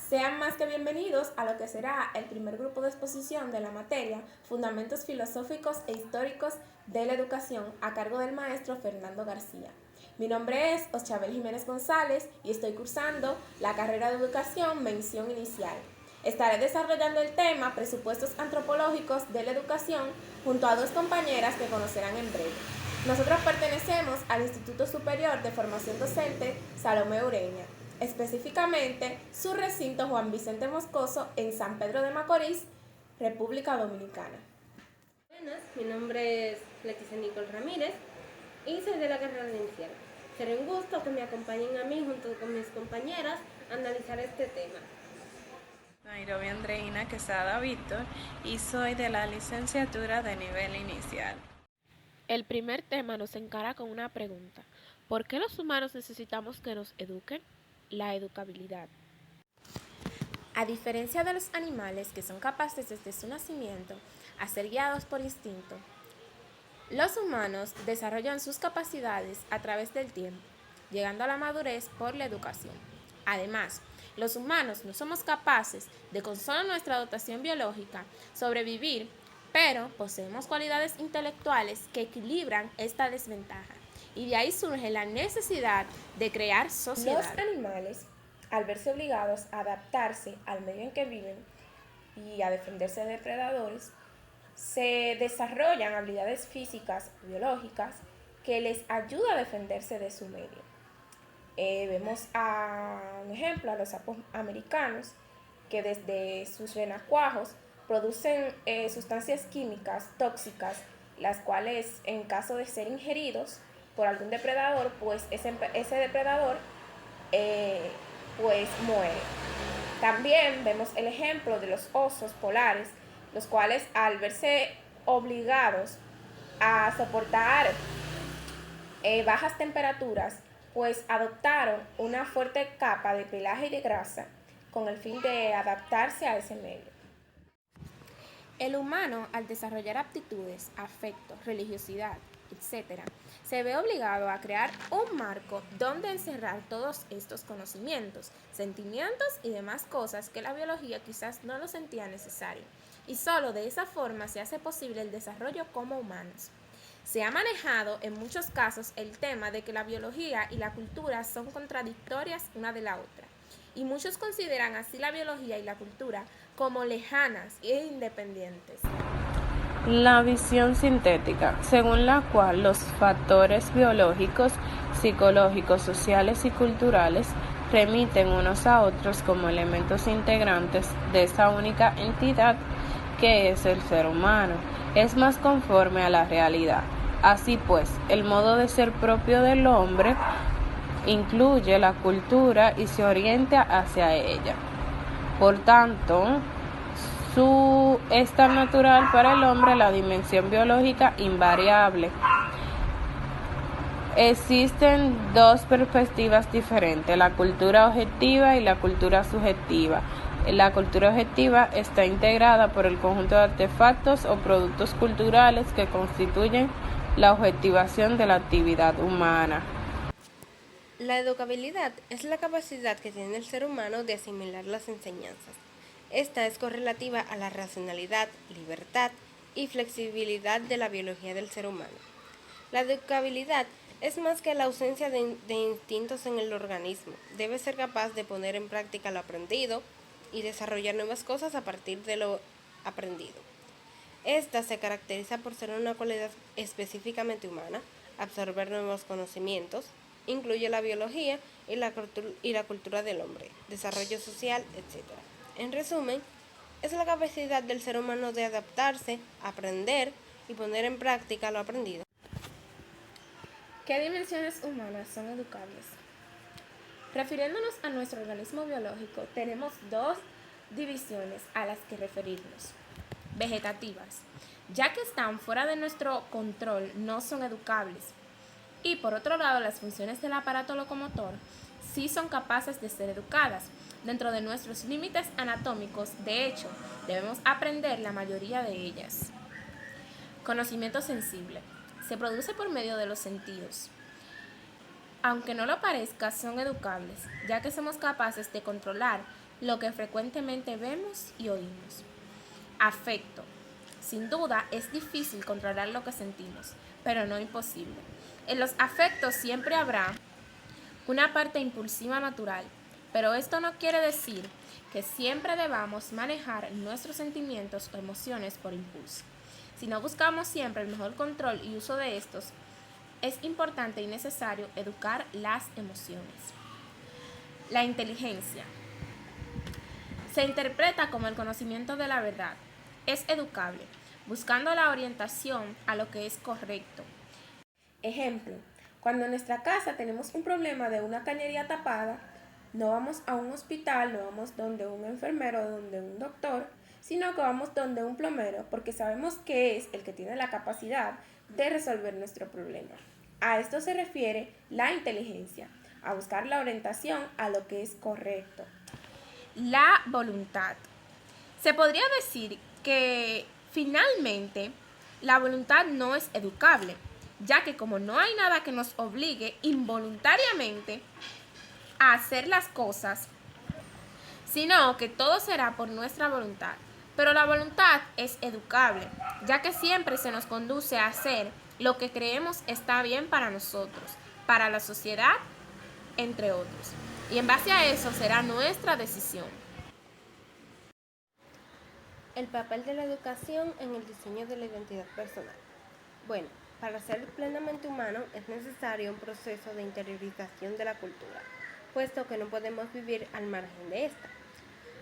Sean más que bienvenidos a lo que será el primer grupo de exposición de la materia Fundamentos Filosóficos e Históricos de la Educación a cargo del maestro Fernando García. Mi nombre es Oschabel Jiménez González y estoy cursando la carrera de Educación Mención Inicial. Estaré desarrollando el tema Presupuestos Antropológicos de la Educación junto a dos compañeras que conocerán en breve. Nosotros pertenecemos al Instituto Superior de Formación Docente Salomé Ureña, específicamente su recinto Juan Vicente Moscoso en San Pedro de Macorís, República Dominicana. Buenas, mi nombre es Leticia Nicole Ramírez y soy de la carrera de inicial. Será un gusto que me acompañen a mí junto con mis compañeras a analizar este tema. Nairobi Andreina Quesada Víctor y soy de la licenciatura de nivel inicial. El primer tema nos encara con una pregunta. ¿Por qué los humanos necesitamos que nos eduquen? La educabilidad. A diferencia de los animales que son capaces desde su nacimiento a ser guiados por instinto, los humanos desarrollan sus capacidades a través del tiempo, llegando a la madurez por la educación. Además, los humanos no somos capaces de, con solo nuestra dotación biológica, sobrevivir, pero poseemos cualidades intelectuales que equilibran esta desventaja. Y de ahí surge la necesidad de crear sociedad. Los animales, al verse obligados a adaptarse al medio en que viven y a defenderse de depredadores, se desarrollan habilidades físicas, biológicas, que les ayuda a defenderse de su medio. Vemos un ejemplo a los sapos americanos que desde sus renacuajos producen sustancias químicas tóxicas, las cuales en caso de ser ingeridos por algún depredador, pues ese depredador pues muere. También vemos el ejemplo de los osos polares, los cuales al verse obligados a soportar bajas temperaturas, pues adoptaron una fuerte capa de pelaje y de grasa con el fin de adaptarse a ese medio. El humano, al desarrollar aptitudes, afecto, religiosidad, etc., se ve obligado a crear un marco donde encerrar todos estos conocimientos, sentimientos y demás cosas que la biología quizás no lo sentía necesario. Y solo de esa forma se hace posible el desarrollo como humanos. Se ha manejado en muchos casos el tema de que la biología y la cultura son contradictorias una de la otra, y muchos consideran así la biología y la cultura como lejanas e independientes. La visión sintética, según la cual los factores biológicos, psicológicos, sociales y culturales remiten unos a otros como elementos integrantes de esa única entidad que es el ser humano, es más conforme a la realidad. Así pues, el modo de ser propio del hombre incluye la cultura y se orienta hacia ella. Por tanto, es tan natural para el hombre la dimensión biológica invariable. Existen dos perspectivas diferentes, la cultura objetiva y la cultura subjetiva. La cultura objetiva está integrada por el conjunto de artefactos o productos culturales que constituyen la objetivación de la actividad humana. La educabilidad es la capacidad que tiene el ser humano de asimilar las enseñanzas. Esta es correlativa a la racionalidad, libertad y flexibilidad de la biología del ser humano. La educabilidad es más que la ausencia de instintos en el organismo. Debe ser capaz de poner en práctica lo aprendido y desarrollar nuevas cosas a partir de lo aprendido. Esta se caracteriza por ser una cualidad específicamente humana, absorber nuevos conocimientos, incluye la biología y la cultura del hombre, desarrollo social, etc. En resumen, es la capacidad del ser humano de adaptarse, aprender y poner en práctica lo aprendido. ¿Qué dimensiones humanas son educables? Refiriéndonos a nuestro organismo biológico, tenemos dos divisiones a las que referirnos. Vegetativas, ya que están fuera de nuestro control, no son educables. Y por otro lado, las funciones del aparato locomotor sí son capaces de ser educadas. Dentro de nuestros límites anatómicos, de hecho, debemos aprender la mayoría de ellas. Conocimiento sensible. Se produce por medio de los sentidos. Aunque no lo parezca, son educables, ya que somos capaces de controlar lo que frecuentemente vemos y oímos. Afecto. Sin duda, es difícil controlar lo que sentimos, pero no imposible. En los afectos siempre habrá una parte impulsiva natural, pero esto no quiere decir que siempre debamos manejar nuestros sentimientos o emociones por impulso. Si no buscamos siempre el mejor control y uso de estos, es importante y necesario educar las emociones. La inteligencia se interpreta como el conocimiento de la verdad. Es educable, buscando la orientación a lo que es correcto. Ejemplo, cuando en nuestra casa tenemos un problema de una cañería tapada, no vamos a un hospital, no vamos donde un enfermero o donde un doctor, sino que vamos donde un plomero porque sabemos que es el que tiene la capacidad de resolver nuestro problema. A esto se refiere la inteligencia, a buscar la orientación a lo que es correcto. La voluntad. Se podría decir que finalmente la voluntad no es educable, ya que como no hay nada que nos obligue involuntariamente a hacer las cosas, sino que todo será por nuestra voluntad. Pero la voluntad es educable, ya que siempre se nos conduce a hacer lo que creemos está bien para nosotros, para la sociedad, entre otros. Y en base a eso será nuestra decisión. El papel de la educación en el diseño de la identidad personal. Bueno, para ser plenamente humano es necesario un proceso de interiorización de la cultura, puesto que no podemos vivir al margen de esta.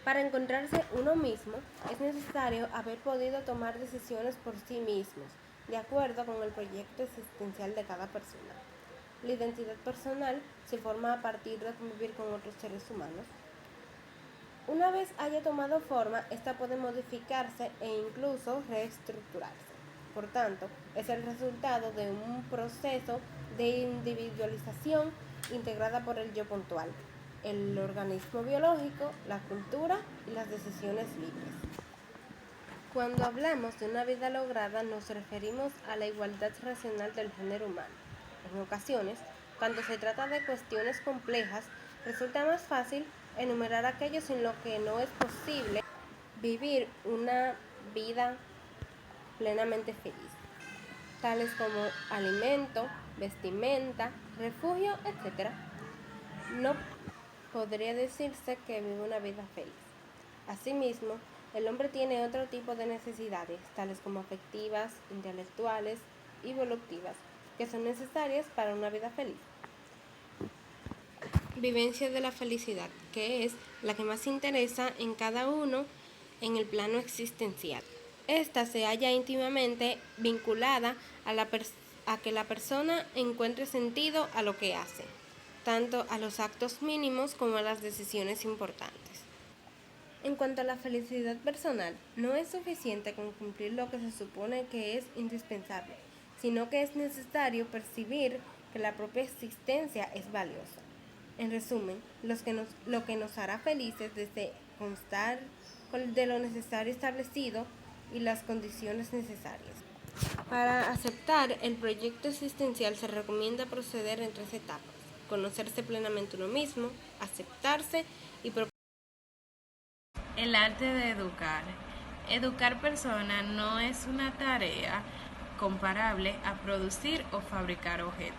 Para encontrarse uno mismo es necesario haber podido tomar decisiones por sí mismos, de acuerdo con el proyecto existencial de cada persona. La identidad personal se forma a partir de convivir con otros seres humanos. Una vez haya tomado forma, esta puede modificarse e incluso reestructurarse. Por tanto, es el resultado de un proceso de individualización integrada por el yo puntual, el organismo biológico, la cultura y las decisiones libres. Cuando hablamos de una vida lograda, nos referimos a la igualdad racional del género humano. En ocasiones, cuando se trata de cuestiones complejas, resulta más fácil enumerar aquello sin lo que no es posible vivir una vida plenamente feliz, tales como alimento, vestimenta, refugio, etc. No podría decirse que vive una vida feliz. Asimismo, el hombre tiene otro tipo de necesidades, tales como afectivas, intelectuales y evolutivas, que son necesarias para una vida feliz. Vivencia de la felicidad, que es la que más interesa en cada uno en el plano existencial. Esta se halla íntimamente vinculada a que la persona encuentre sentido a lo que hace, tanto a los actos mínimos como a las decisiones importantes. En cuanto a la felicidad personal, no es suficiente con cumplir lo que se supone que es indispensable, sino que es necesario percibir que la propia existencia es valiosa. En resumen, lo que nos hará felices desde constar de lo necesario establecido y las condiciones necesarias. Para aceptar el proyecto existencial se recomienda proceder en 3 etapas: conocerse plenamente uno mismo, aceptarse y El arte de educar. Educar personas no es una tarea comparable a producir o fabricar objetos.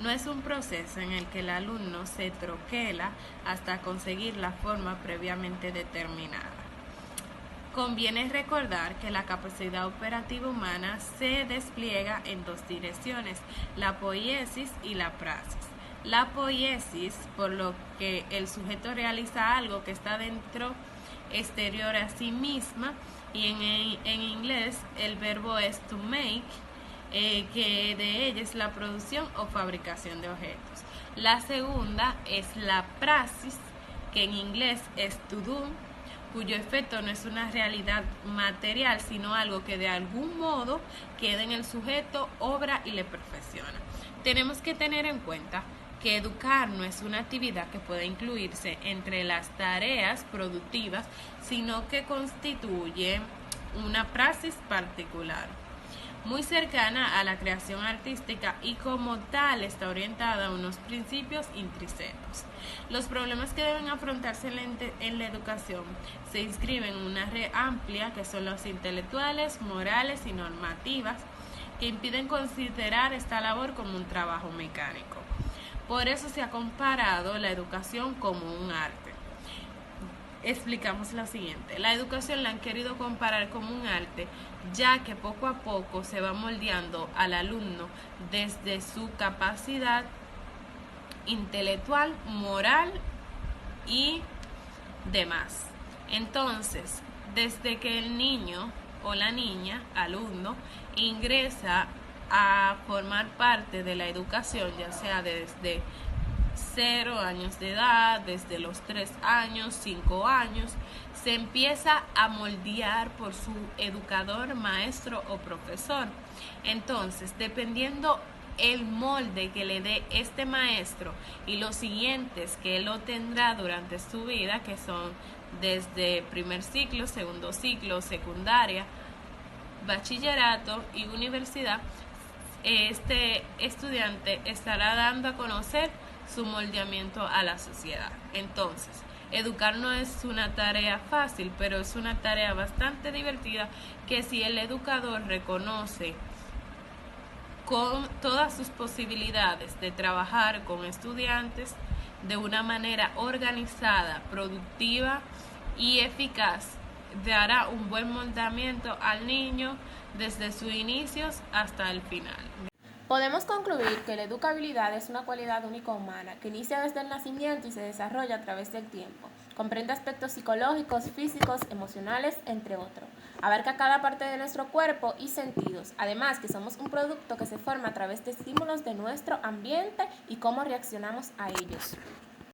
No es un proceso en el que el alumno se troquela hasta conseguir la forma previamente determinada. Conviene recordar que la capacidad operativa humana se despliega en 2 direcciones, la poiesis y la praxis. La poiesis, por lo que el sujeto realiza algo que está exterior a sí misma, y en inglés el verbo es to make, que de ella es la producción o fabricación de objetos. La segunda es la praxis, que en inglés es to do, cuyo efecto no es una realidad material, sino algo que de algún modo queda en el sujeto, obra y le perfecciona. Tenemos que tener en cuenta que educar no es una actividad que pueda incluirse entre las tareas productivas, sino que constituye una praxis particular. muy cercana a la creación artística y como tal está orientada a unos principios intrínsecos. Los problemas que deben afrontarse en la educación se inscriben en una red amplia que son los intelectuales, morales y normativas que impiden considerar esta labor como un trabajo mecánico. Por eso se ha comparado la educación como un arte. Explicamos lo siguiente: la educación la han querido comparar como un arte, ya que poco a poco se va moldeando al alumno desde su capacidad intelectual, moral y demás. Entonces, desde que el niño o la niña, alumno, ingresa a formar parte de la educación, ya sea desde 0 años de edad, desde los 3 años, 5 años, se empieza a moldear por su educador, maestro o profesor. Entonces, dependiendo el molde que le dé este maestro y los siguientes que él lo tendrá durante su vida, que son desde primer ciclo, segundo ciclo, secundaria, bachillerato y universidad, este estudiante estará dando a conocer su moldeamiento a la sociedad. Entonces, educar no es una tarea fácil, pero es una tarea bastante divertida que si el educador reconoce con todas sus posibilidades de trabajar con estudiantes de una manera organizada, productiva y eficaz, dará un buen moldeamiento al niño desde sus inicios hasta el final. Podemos concluir que la educabilidad es una cualidad única humana que inicia desde el nacimiento y se desarrolla a través del tiempo. Comprende aspectos psicológicos, físicos, emocionales, entre otros. Abarca cada parte de nuestro cuerpo y sentidos. Además, que somos un producto que se forma a través de estímulos de nuestro ambiente y cómo reaccionamos a ellos.